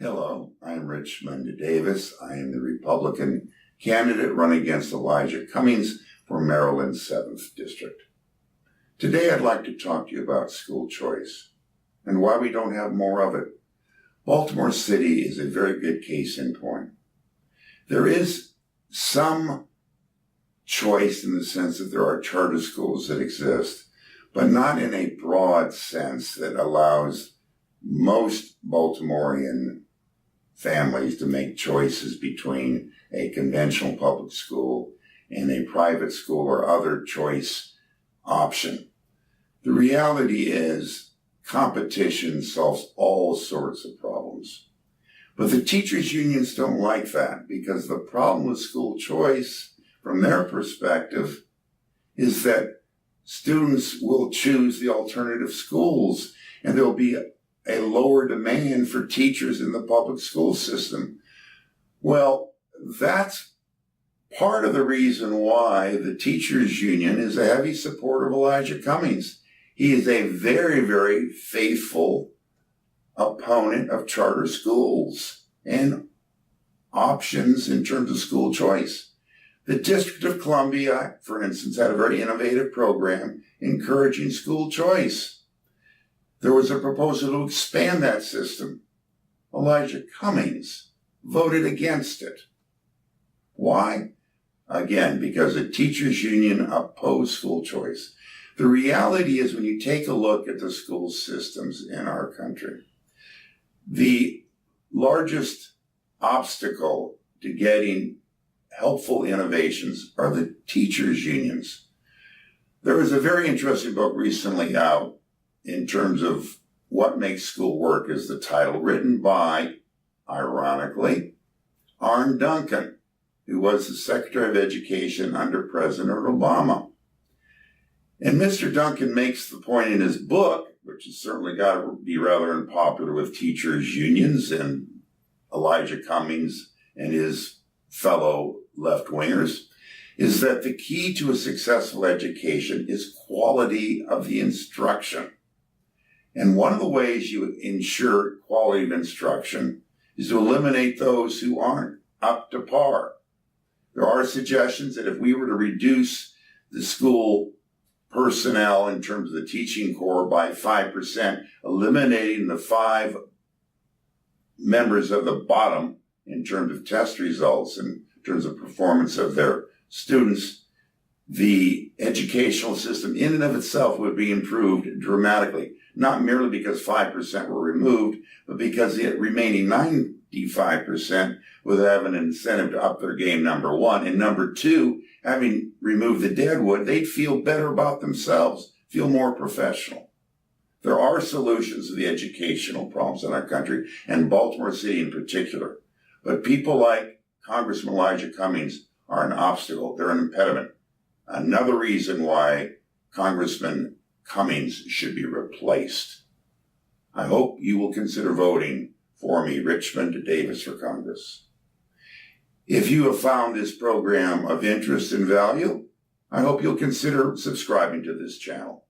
Hello, I'm Richmond Davis. I am the Republican candidate running against Elijah Cummings for Maryland's 7th District. Today I'd like to talk to you about school choice and why we don't have more of it. Baltimore City is a very good case in point. There is some choice in the sense that there are charter schools that exist, but not in a broad sense that allows most Baltimorean families to make choices between a conventional public school and a private school or other choice option. The reality is competition solves all sorts of problems. But the teachers' unions don't like that, because the problem with school choice, from their perspective, is that students will choose the alternative schools, and there'll be a lower demand for teachers in the public school system. Well, that's part of the reason why the teachers union is a heavy supporter of Elijah Cummings. He is a very, very faithful opponent of charter schools and options in terms of school choice. The District of Columbia, for instance, had a very innovative program encouraging school choice. There was a proposal to expand that system. Elijah Cummings voted against it. Why? Again, because the teachers union opposed school choice. The reality is, when you take a look at the school systems in our country, the largest obstacle to getting helpful innovations are the teachers unions. There was a very interesting book recently out in terms of what makes school work, is the title, written by, ironically, Arne Duncan, who was the Secretary of Education under President Obama. And Mr. Duncan makes the point in his book, which has certainly got to be rather unpopular with teachers' unions and Elijah Cummings and his fellow left-wingers, is that the key to a successful education is quality of the instruction. And one of the ways you ensure quality of instruction is to eliminate those who aren't up to par. There are suggestions that if we were to reduce the school personnel in terms of the teaching corps by 5%, eliminating the 5 members of the bottom in terms of test results, in terms of performance of their students, the educational system in and of itself would be improved dramatically. Not merely because 5% were removed, but because the remaining 95% would have an incentive to up their game, number one. And number two, having removed the deadwood, they'd feel better about themselves, feel more professional. There are solutions to the educational problems in our country, and Baltimore City in particular. But people like Congressman Elijah Cummings are an obstacle. They're an impediment. Another reason why Congressman Cummings should be replaced. I hope you will consider voting for me, Richmond Davis, for Congress. If you have found this program of interest and value, I hope you'll consider subscribing to this channel.